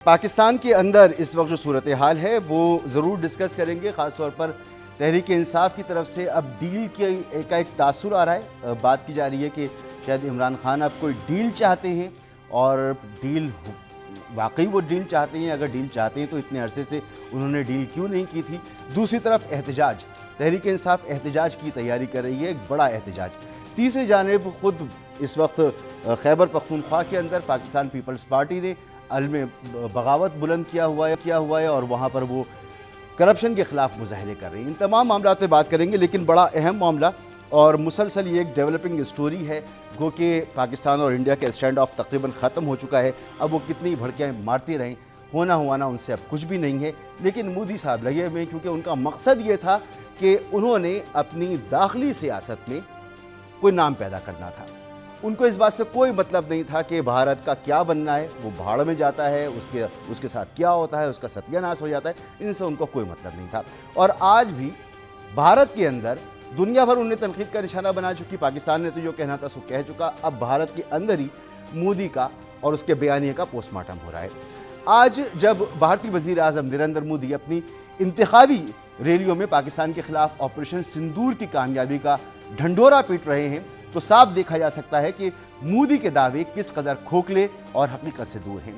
پاکستان کے اندر اس وقت جو صورتحال ہے وہ ضرور ڈسکس کریں گے، خاص طور پر تحریک انصاف کی طرف سے اب ڈیل کا ایک تاثر آ رہا ہے۔ بات کی جا رہی ہے کہ شاید عمران خان اب کوئی ڈیل چاہتے ہیں، اور ڈیل واقعی وہ ڈیل چاہتے ہیں۔ اگر ڈیل چاہتے ہیں تو اتنے عرصے سے انہوں نے ڈیل کیوں نہیں کی تھی؟ دوسری طرف احتجاج، تحریک انصاف احتجاج کی تیاری کر رہی ہے، ایک بڑا احتجاج۔ تیسری جانب خود اس وقت خیبر پختونخوا کے اندر پاکستان پیپلز پارٹی نے علم بغاوت بلند کیا ہوا ہے اور وہاں پر وہ کرپشن کے خلاف مظاہرے کر رہے ہیں۔ ان تمام معاملات پہ بات کریں گے، لیکن بڑا اہم معاملہ اور مسلسل یہ ایک ڈیولپنگ سٹوری ہے، گو کہ پاکستان اور انڈیا کا اسٹینڈ آف تقریباً ختم ہو چکا ہے۔ اب وہ کتنی بھڑکیاں مارتے رہیں، ہونا ان سے اب کچھ بھی نہیں ہے۔ لیکن مودی صاحب لگے ہوئے ہیں، کیونکہ ان کا مقصد یہ تھا کہ انہوں نے اپنی داخلی سیاست میں کوئی نام پیدا کرنا تھا۔ ان کو اس بات سے کوئی مطلب نہیں تھا کہ بھارت کا کیا بننا ہے، وہ بھاڑ میں جاتا ہے، اس کے ساتھ کیا ہوتا ہے، اس کا ستیہ ناش ہو جاتا ہے، ان سے ان کو کوئی مطلب نہیں تھا۔ اور آج بھی بھارت کے اندر دنیا بھر انہیں تنقید کا نشانہ بنا چکی۔ پاکستان نے تو جو کہنا تھا سو کہہ چکا، اب بھارت کے اندر ہی مودی کا اور اس کے بیانیے کا پوسٹ مارٹم ہو رہا ہے۔ آج جب بھارتی وزیر اعظم نریندر مودی اپنی انتخابی ریلیوں میں پاکستان کے خلاف آپریشن سندور کی کامیابی کا ڈھنڈورا پیٹ رہے ہیں، تو صاف دیکھا جا سکتا ہے کہ مودی کے دعوے کس قدر کھوکھلے اور حقیقت سے دور ہیں۔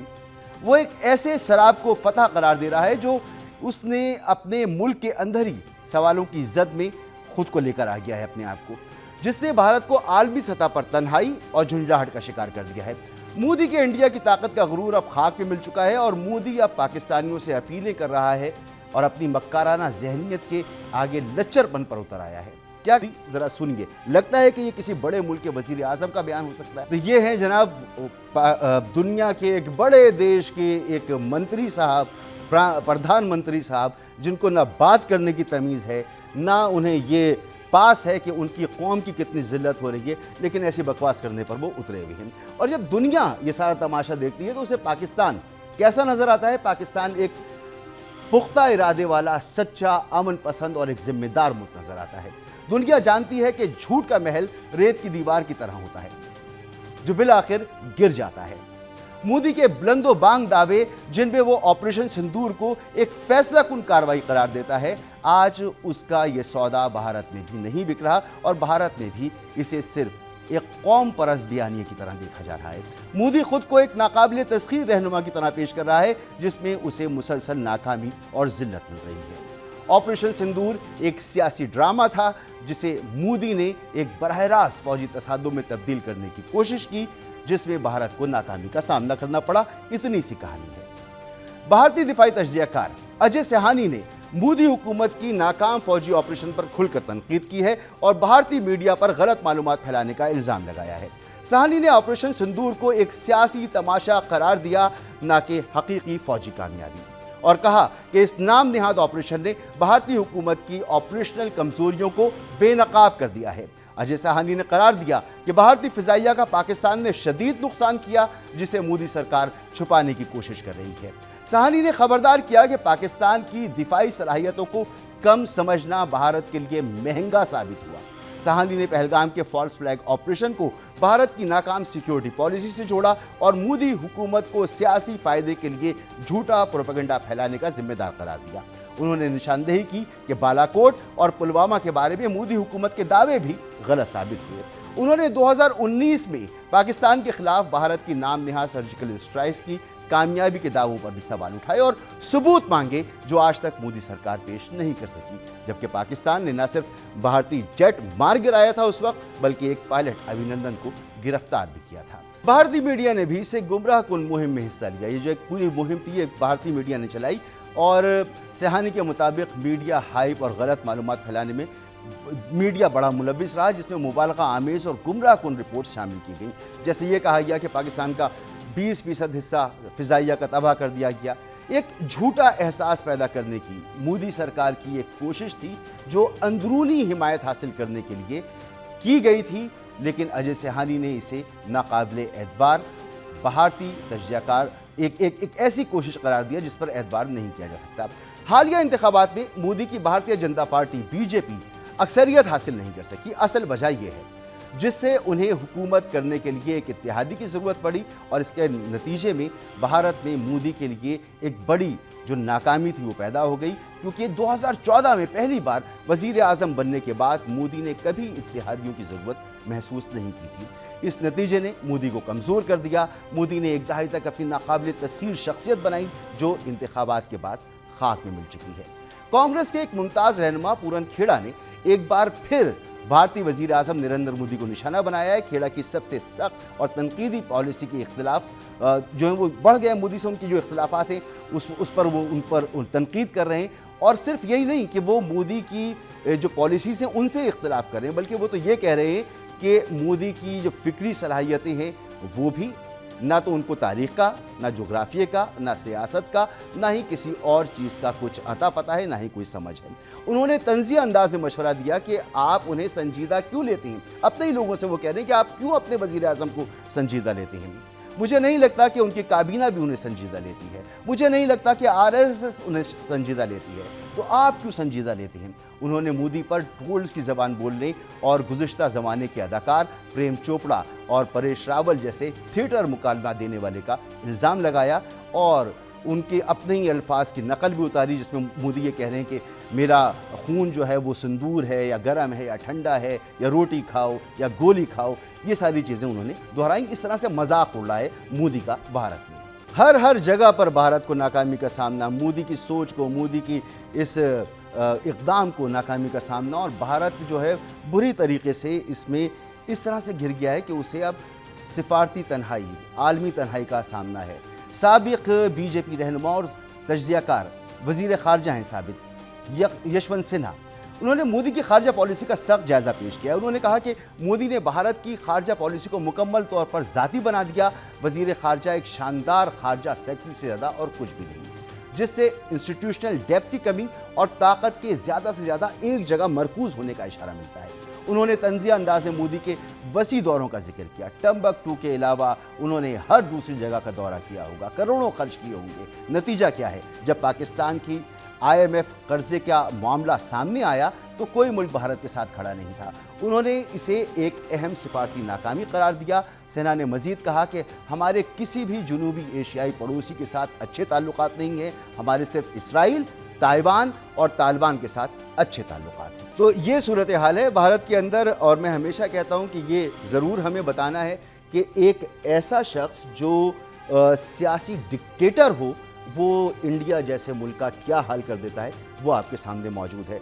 وہ ایک ایسے سراب کو فتح قرار دے رہا ہے جو اس نے اپنے ملک کے اندر ہی سوالوں کی زد میں خود کو لے کر آ گیا ہے اپنے آپ کو، جس نے بھارت کو عالمی سطح پر تنہائی اور جھنجھلاہٹ کا شکار کر دیا ہے۔ مودی کے انڈیا کی طاقت کا غرور اب خاک میں مل چکا ہے، اور مودی اب پاکستانیوں سے اپیلیں کر رہا ہے اور اپنی مکارانہ ذہنیت کے آگے لچر پن پر اتر آیا ہے۔ کیا ذرا سنیے، لگتا ہے کہ یہ کسی بڑے ملک کے وزیر اعظم کا بیان ہو سکتا ہے؟ تو یہ ہیں جناب دنیا کے ایک بڑے دیش کے ایک منتری صاحب، پردھان منتری صاحب، جن کو نہ بات کرنے کی تمیز ہے، نہ انہیں یہ پاس ہے کہ ان کی قوم کی کتنی ذلت ہو رہی ہے، لیکن ایسی بکواس کرنے پر وہ اترے ہوئے ہیں۔ اور جب دنیا یہ سارا تماشا دیکھتی ہے تو اسے پاکستان کیسا نظر آتا ہے؟ پاکستان ایک پختہ ارادے والا، سچا، امن پسند اور ایک ذمہ دار ملک نظر آتا ہے۔ دنیا جانتی ہے کہ جھوٹ کا محل ریت کی دیوار کی طرح ہوتا ہے جو بالآخر گر جاتا ہے۔ مودی کے بلند و بانگ دعوے، جن میں وہ آپریشن سندور کو ایک فیصلہ کن کارروائی قرار دیتا ہے، آج اس کا یہ سودا بھارت میں بھی نہیں بک رہا، اور بھارت میں بھی اسے صرف ایک قوم پرست بیانیے کی طرح دیکھا جا رہا ہے۔ مودی خود کو ایک ناقابل تسخیر رہنما کی طرح پیش کر رہا ہے، جس میں اسے مسلسل ناکامی اور ذلت مل رہی ہے۔ آپریشن سندور ایک سیاسی ڈرامہ تھا جسے مودی نے ایک براہ راست فوجی تصادم میں تبدیل کرنے کی کوشش کی، جس میں بھارت کو ناکامی کا سامنا کرنا پڑا۔ اتنی سی کہانی ہے۔ بھارتی دفاعی تجزیہ کار اجے سہانی نے مودی حکومت کی ناکام فوجی آپریشن پر کھل کر تنقید کی ہے اور بھارتی میڈیا پر غلط معلومات پھیلانے کا الزام لگایا ہے۔ سہانی نے آپریشن سندور کو ایک سیاسی تماشا قرار دیا، نہ کہ حقیقی فوجی کامیابی، اور کہا کہ اس نام نہاد آپریشن نے بھارتی حکومت کی آپریشنل کمزوریوں کو بے نقاب کر دیا ہے۔ اجے سہانی نے قرار دیا کہ بھارتی فضائیہ کا پاکستان نے شدید نقصان کیا، جسے مودی سرکار چھپانے کی کوشش کر رہی ہے۔ سہانی نے خبردار کیا کہ پاکستان کی دفاعی صلاحیتوں کو کم سمجھنا بھارت کے لیے مہنگا ثابت ہوا۔ سہانی نے پہلگام کے فالس فلیگ آپریشن کو بھارت کی ناکام سیکیورٹی پالیسی سے جوڑا اور مودی حکومت کو سیاسی فائدے کے لیے جھوٹا پروپیگنڈا پھیلانے کا ذمہ دار قرار دیا۔ انہوں نے نشاندہی کی کہ بالاکوٹ اور پلوامہ کے بارے میں مودی حکومت کے دعوے بھی غلط ثابت ہوئے۔ انہوں نے 2019 میں پاکستان کے خلاف بھارت کی نام نہاد سرجیکل اسٹرائکس کی کامیابی کے دعووں پر بھی سوال اٹھائے اور ثبوت مانگے جو آج تک مودی سرکار پیش نہیں کر سکی، جبکہ پاکستان نے نہ صرف بھارتی جیٹ مار گرایا تھا اس وقت، بلکہ ایک پائلٹ ابھینندن کو گرفتار بھی کیا تھا۔ بھارتی میڈیا نے بھی اسے گمراہ کن مہم میں حصہ لیا۔ یہ جو ایک پوری مہم تھی، یہ بھارتی میڈیا نے چلائی، اور سہانی کے مطابق میڈیا ہائپ اور غلط معلومات پھیلانے میں میڈیا بڑا ملوث رہا، جس میں مبالغہ آمیز اور گمراہ کن رپورٹس شامل کی گئیں۔ جیسے یہ کہا گیا کہ پاکستان کا 20% حصہ فضائیہ کا تباہ کر دیا گیا۔ ایک جھوٹا احساس پیدا کرنے کی مودی سرکار کی ایک کوشش تھی، جو اندرونی حمایت حاصل کرنے کے لیے کی گئی تھی، لیکن اجے سہانی نے اسے ناقابل اعتبار بھارتی تجزیہ کار ایک ایسی کوشش قرار دیا جس پر اعتبار نہیں کیا جا سکتا۔ حالیہ انتخابات میں مودی کی بھارتیہ جنتا پارٹی BJP اکثریت حاصل نہیں کر سکی۔ اصل وجہ یہ ہے جس سے انہیں حکومت کرنے کے لیے ایک اتحادی کی ضرورت پڑی اور اس کے نتیجے میں بھارت میں مودی کے لیے ایک بڑی جو ناکامی تھی وہ پیدا ہو گئی، کیونکہ 2014 میں پہلی بار وزیر اعظم بننے کے بعد مودی نے کبھی اتحادیوں کی ضرورت محسوس نہیں کی تھی۔ اس نتیجے نے مودی کو کمزور کر دیا۔ مودی نے ایک دہائی تک اپنی ناقابل تسخیر شخصیت بنائی جو انتخابات کے بعد خاک میں مل چکی ہے۔ کانگریس کے ایک ممتاز رہنما پورن کھیڑا نے ایک بار پھر بھارتی وزیر اعظم نریندر مودی کو نشانہ بنایا ہے۔ کھیڑا کی سب سے سخت اور تنقیدی پالیسی کے اختلاف جو ہیں وہ بڑھ گئے، مودی سے ان کی جو اختلافات ہیں اس پر وہ ان پر تنقید کر رہے ہیں، اور صرف یہی نہیں کہ وہ مودی کی جو پالیسیز ہیں ان سے اختلاف کر رہے ہیں، بلکہ وہ تو یہ کہہ رہے ہیں کہ مودی کی جو فکری صلاحیتیں ہیں وہ بھی نہ تو ان کو تاریخ کا، نہ جغرافیے کا، نہ سیاست کا، نہ ہی کسی اور چیز کا کچھ عطا پتہ ہے، نہ ہی کوئی سمجھ ہے۔ انہوں نے طنزیہ انداز میں مشورہ دیا کہ آپ انہیں سنجیدہ کیوں لیتے ہیں؟ اپنے ہی لوگوں سے وہ کہہ رہے ہیں کہ آپ کیوں اپنے وزیر اعظم کو سنجیدہ لیتے ہیں؟ مجھے نہیں لگتا کہ ان کی کابینہ بھی انہیں سنجیدہ لیتی ہے، مجھے نہیں لگتا کہ RSS انہیں سنجیدہ لیتی ہے، تو آپ کیوں سنجیدہ لیتے ہیں؟ انہوں نے مودی پر ٹرولز کی زبان بولنے اور گزشتہ زمانے کے اداکار پریم چوپڑا اور پریش راول جیسے تھیٹر مکالمہ دینے والے کا الزام لگایا، اور ان کے اپنے ہی الفاظ کی نقل بھی اتاری، جس میں مودی یہ کہہ رہے ہیں کہ میرا خون جو ہے وہ سندور ہے یا گرم ہے یا ٹھنڈا ہے یا روٹی کھاؤ یا گولی کھاؤ، یہ ساری چیزیں انہوں نے دہرائیں۔ اس طرح سے مذاق اڑا ہے مودی کا بھارت میں۔ ہر جگہ پر بھارت کو ناکامی کا سامنا، مودی کی سوچ کو، مودی کی اس اقدام کو ناکامی کا سامنا، اور بھارت جو ہے بری طریقے سے اس میں اس طرح سے گر گیا ہے کہ اسے اب سفارتی تنہائی، عالمی تنہائی کا سامنا ہے۔ سابق BJP رہنما اور تجزیہ کار وزیر خارجہ ہیں سابق یشونت سنہا، انہوں نے مودی کی خارجہ پالیسی کا سخت جائزہ پیش کیا۔ انہوں نے کہا کہ مودی نے بھارت کی خارجہ پالیسی کو مکمل طور پر ذاتی بنا دیا۔ وزیر خارجہ ایک شاندار خارجہ سیکرٹری سے زیادہ اور کچھ بھی نہیں، جس سے انسٹیٹیوشنل ڈیپتھ کی کمی اور طاقت کے زیادہ سے زیادہ ایک جگہ مرکوز ہونے کا اشارہ ملتا ہے۔ انہوں نے طنزیہ انداز میں مودی کے وسیع دوروں کا ذکر کیا۔ ٹمبکٹو کے علاوہ انہوں نے ہر دوسری جگہ کا دورہ کیا ہوگا، کروڑوں خرچ کیے ہوں گے۔ نتیجہ کیا ہے؟ جب پاکستان کی IMF قرضے کا معاملہ سامنے آیا تو کوئی ملک بھارت کے ساتھ کھڑا نہیں تھا۔ انہوں نے اسے ایک اہم سفارتی ناکامی قرار دیا۔ سنہا نے مزید کہا کہ ہمارے کسی بھی جنوبی ایشیائی پڑوسی کے ساتھ اچھے تعلقات نہیں ہیں، ہمارے صرف اسرائیل، تائیوان اور طالبان کے ساتھ اچھے تعلقات ہیں۔ تو یہ صورتحال ہے بھارت کے اندر، اور میں ہمیشہ کہتا ہوں کہ یہ ضرور ہمیں بتانا ہے کہ ایک ایسا شخص جو سیاسی ڈکٹیٹر ہو وہ انڈیا جیسے ملک کا کیا حال کر دیتا ہے، وہ آپ کے سامنے موجود ہے۔